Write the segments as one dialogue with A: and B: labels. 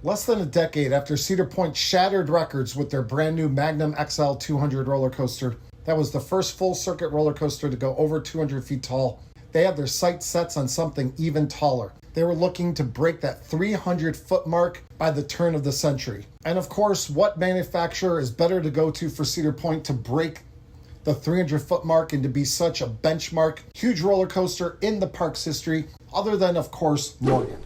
A: Less than a decade after Cedar Point shattered records with their brand new Magnum XL 200 roller coaster, that was the first full circuit roller coaster to go over 200 feet tall, they had their sights set on something even taller. They were looking to break that 300-foot mark by the turn of the century. And of course, what manufacturer is better to go to for Cedar Point to break the 300-foot mark and to be such a benchmark, huge roller coaster in the park's history, other than, of course, Morgan.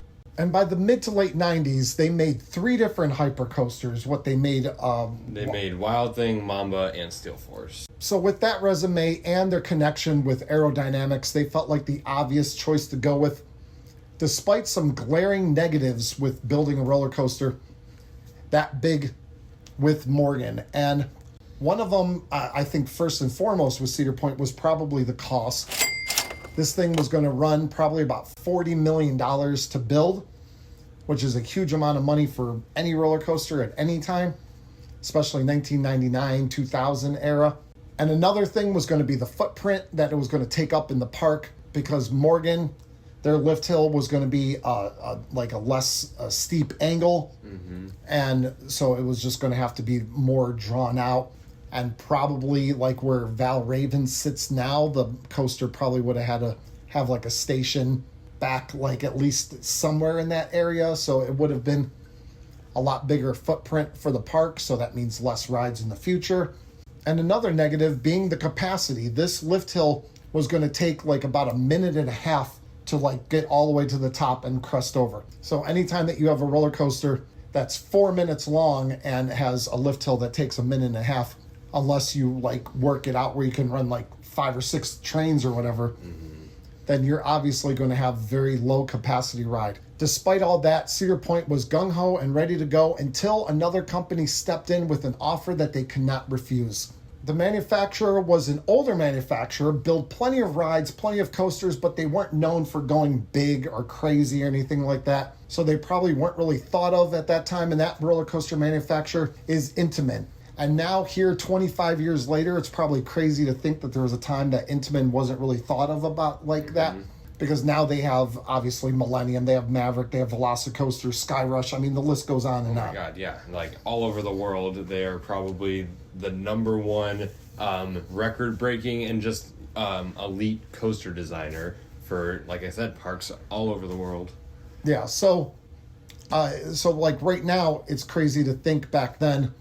A: And by the mid to late 90s, they made 3 different hyper coasters. They made
B: Wild Thing, Mamba, and Steel Force.
A: So with that resume and their connection with aerodynamics, they felt like the obvious choice to go with, despite some glaring negatives with building a roller coaster that big with Morgan. And one of them, I think first and foremost with Cedar Point, was probably the cost. This thing was going to run probably about $40 million to build, which is a huge amount of money for any roller coaster at any time, especially 1999, 2000 era. And another thing was going to be the footprint that it was going to take up in the park, because Morgan, their lift hill was going to be like a less steep angle. Mm-hmm. And so it was just going to have to be more drawn out. And probably like where Val Raven sits now, the coaster probably would have had to have like a station back, like at least somewhere in that area. So it would have been a lot bigger footprint for the park. So that means less rides in the future. And another negative being the capacity. This lift hill was going to take like about a minute and a half to like get all the way to the top and crest over. So anytime that you have a roller coaster that's 4 minutes long and has a lift hill that takes a minute and a half, unless you like work it out where you can run like 5 or 6 trains or whatever, then you're obviously going to have very low capacity ride. Despite all that, Cedar Point was gung-ho and ready to go until another company stepped in with an offer that they could not refuse. The manufacturer was an older manufacturer, built plenty of rides, plenty of coasters, but they weren't known for going big or crazy or anything like that. So they probably weren't really thought of at that time, and that roller coaster manufacturer is Intamin. And now here, 25 years later, it's probably crazy to think that there was a time that Intamin wasn't really thought of about like that. Because now they have, obviously, Millennium, they have Maverick, they have Velocicoaster, Skyrush. I mean, the list goes on and on.
B: Oh my God, yeah. Like, all over the world, they are probably the number one record-breaking and just elite coaster designer for, like I said, parks all over the world.
A: Yeah, so like right now, it's crazy to think back then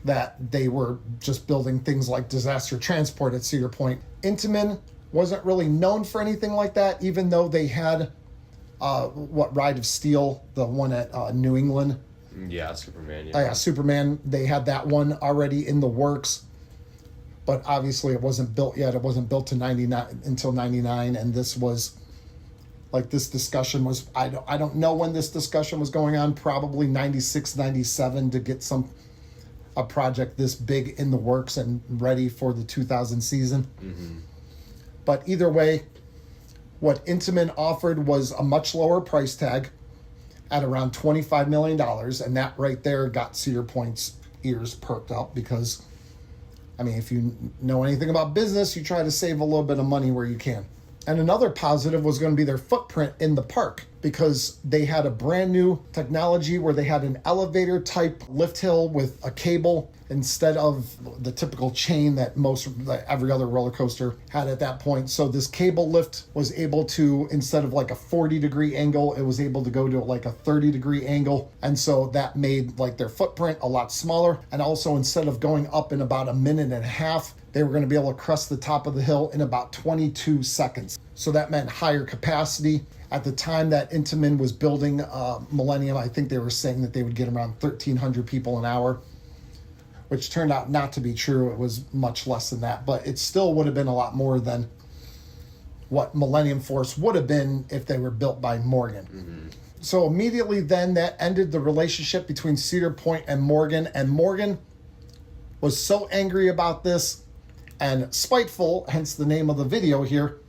A: that they were just building things like disaster transport at Cedar Point. Intamin wasn't really known for anything like that, even though they had Ride of Steel, the one at New England.
B: Yeah, Superman.
A: Yeah, Superman. They had that one already in the works, but obviously it wasn't built yet. It wasn't built until 99, and this was like this discussion was. I don't know when this discussion was going on. Probably 96, 97 to get a project this big in the works and ready for the 2000 season. Mm-hmm. But either way, what Intamin offered was a much lower price tag at around $25 million. And that right there got Cedar Point's ears perked up because, I mean, if you know anything about business, you try to save a little bit of money where you can. And another positive was going to be their footprint in the park, because they had a brand new technology where they had an elevator type lift hill with a cable instead of the typical chain that every other roller coaster had at that point. So this cable lift was able to, instead of like a 40-degree angle, it was able to go to like a 30-degree angle. And so that made like their footprint a lot smaller. And also, instead of going up in about a minute and a half, they were going to be able to crest the top of the hill in about 22 seconds. So that meant higher capacity. At the time that Intamin was building Millennium, I think they were saying that they would get around 1,300 people an hour, which turned out not to be true. It was much less than that, but it still would have been a lot more than what Millennium Force would have been if they were built by Morgan. Mm-hmm. So immediately then that ended the relationship between Cedar Point and Morgan was so angry about this and spiteful, hence the name of the video here.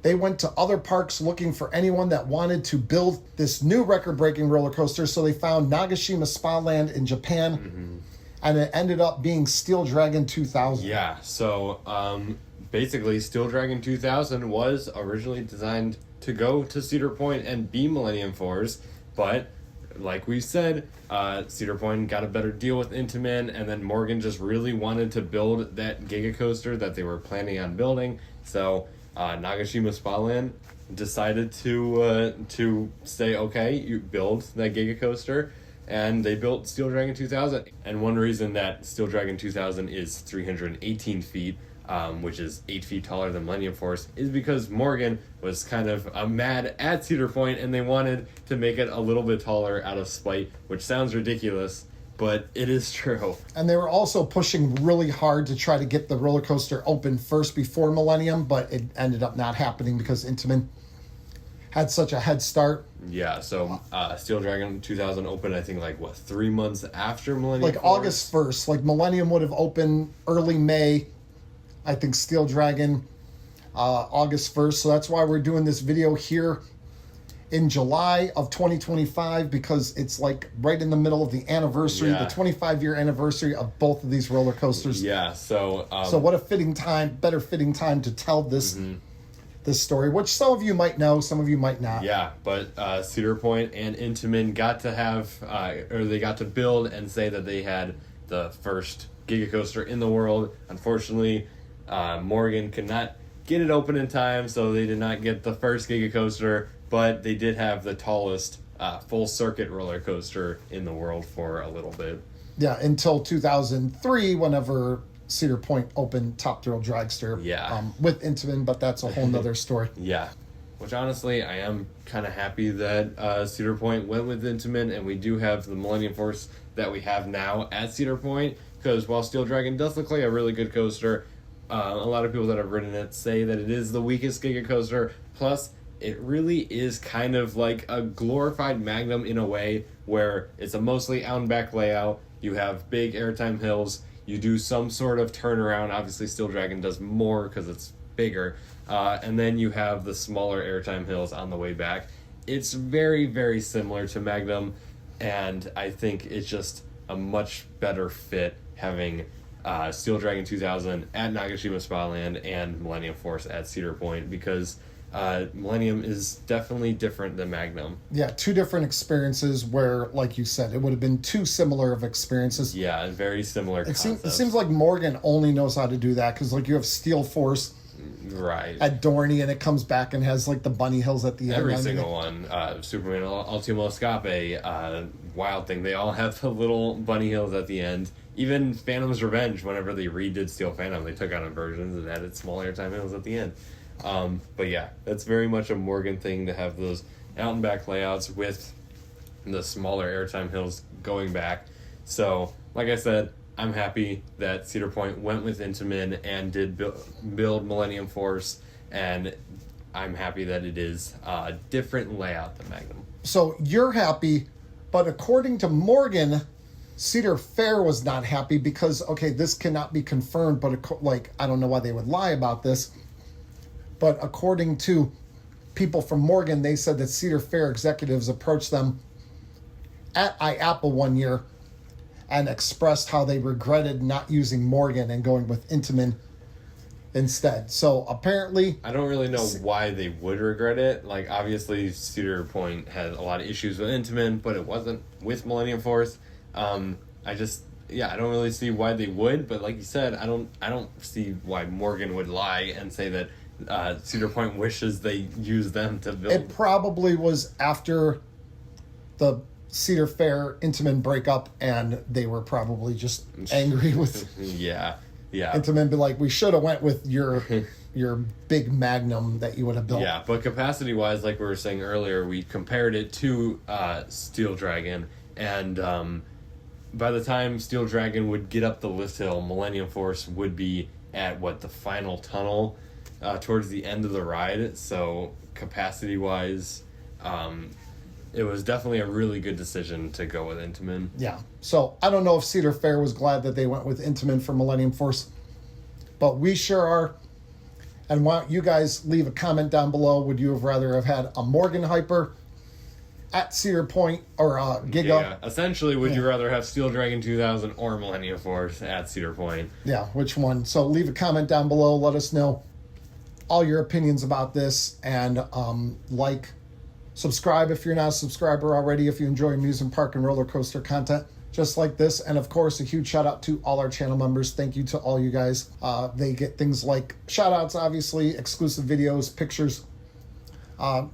A: They went to other parks looking for anyone that wanted to build this new record-breaking roller coaster. So they found Nagashima Spa Land in Japan, mm-hmm. and it ended up being Steel Dragon 2000.
B: Yeah, so basically Steel Dragon 2000 was originally designed to go to Cedar Point and be Millennium Force, but like we said, Cedar Point got a better deal with Intamin, and then Morgan just really wanted to build that Giga Coaster that they were planning on building. So Nagashima Spaland decided to say, okay, you build that Giga Coaster, and they built Steel Dragon 2000. And one reason that Steel Dragon 2000 is 318 feet, which is 8 feet taller than Millennium Force, is because Morgan was kind of mad at Cedar Point, and they wanted to make it a little bit taller out of spite, which sounds ridiculous, but it is true.
A: And they were also pushing really hard to try to get the roller coaster open first before Millennium, but it ended up not happening because Intamin had such a head start.
B: Yeah, so Steel Dragon 2000 opened, I think, 3 months after Millennium
A: Like
B: Force?
A: August 1st. Like Millennium would have opened early May. I think Steel Dragon August 1st. So that's why we're doing this video here in July of 2025, because it's like right in the middle of the anniversary,
B: Yeah.
A: the 25-year anniversary of both of these roller coasters.
B: Yeah, so...
A: So what a better fitting time to tell this this story, which some of you might know, some of you might not.
B: Yeah, but Cedar Point and Intamin got to have, or they got to build and say that they had the first Giga Coaster in the world. Unfortunately, Morgan could not get it open in time, so they did not get the first Giga Coaster, but they did have the tallest full circuit roller coaster in the world for a little bit.
A: Yeah, until 2003, whenever Cedar Point opened Top Thrill Dragster.
B: Yeah.
A: With Intamin, but that's a whole nother story.
B: Yeah. Which honestly, I am kind of happy that Cedar Point went with Intamin, and we do have the Millennium Force that we have now at Cedar Point, because while Steel Dragon does look like a really good coaster, a lot of people that have ridden it say that it is the weakest Giga Coaster. Plus, it really is kind of like a glorified Magnum in a way, where it's a mostly out and back layout. You have big airtime hills. You do some sort of turnaround. Obviously, Steel Dragon does more because it's bigger. And then you have the smaller airtime hills on the way back. It's very, very similar to Magnum, and I think it's just a much better fit having Steel Dragon 2000 at Nagashima Spa Land and Millennium Force at Cedar Point, because Millennium is definitely different than Magnum.
A: Yeah, two different experiences where, like you said, it would have been too similar of experiences.
B: Yeah, and very similar
A: It
B: concepts.
A: seems like Morgan only knows how to do that, because like you have Steel Force
B: Right.
A: at Dorney, and it comes back and has like the bunny hills at the end.
B: Every
A: I mean,
B: single one. Superman Ultimo Escape, Wild Thing, they all have the little bunny hills at the end. Even Phantom's Revenge, whenever they redid Steel Phantom, they took out a versions and added small airtime hills at the end. But yeah, that's very much a Morgan thing to have those out and back layouts with the smaller airtime hills going back. So, like I said, I'm happy that Cedar Point went with Intamin and did build Millennium Force, and I'm happy that it is a different layout than Magnum.
A: So you're happy, but according to Morgan, Cedar Fair was not happy because, okay, this cannot be confirmed, but I don't know why they would lie about this. But according to people from Morgan, they said that Cedar Fair executives approached them at IAPA one year and expressed how they regretted not using Morgan and going with Intamin instead. So apparently,
B: I don't really know why they would regret it. Like, obviously, Cedar Point had a lot of issues with Intamin, but it wasn't with Millennium Force. I don't really see why they would. But like you said, I don't see why Morgan would lie and say that Cedar Point wishes they use them to build.
A: it probably was after the Cedar Fair Intamin breakup, and they were probably just angry with
B: Yeah.
A: Intamin, be like, we should have went with your big Magnum that you would have built.
B: Yeah, but capacity-wise, like we were saying earlier, we compared it to Steel Dragon, and by the time Steel Dragon would get up the lift hill, Millennium Force would be at, the final tunnel towards the end of the ride. So capacity-wise, it was definitely a really good decision to go with Intamin.
A: Yeah. So I don't know if Cedar Fair was glad that they went with Intamin for Millennium Force, but we sure are. And why don't you guys leave a comment down below? Would you have rather have had a Morgan Hyper at Cedar Point or Giga?
B: Yeah. Essentially, would you rather have Steel Dragon 2000 or Millennium Force at Cedar Point?
A: Yeah, which one? So leave a comment down below. Let us know all your opinions about this, and like, Subscribe if you're not a subscriber already, if you enjoy amusement park and roller coaster content just like this. And of course, a huge shout out to all our channel members. Thank you to all you guys. They get things like shout outs, obviously, exclusive videos, pictures,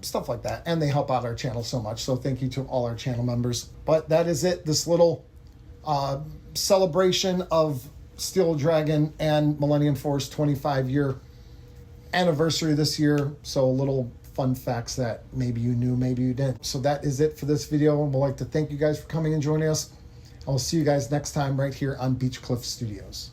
A: stuff like that. And they help out our channel so much. So thank you to all our channel members. But that is it. This little celebration of Steel Dragon and Millennium Force 25-year anniversary this year. So a little fun facts that maybe you knew, maybe you didn't. So that is it for this video. And we'd like to thank you guys for coming and joining us. I will see you guys next time right here on Beach Cliff Studios.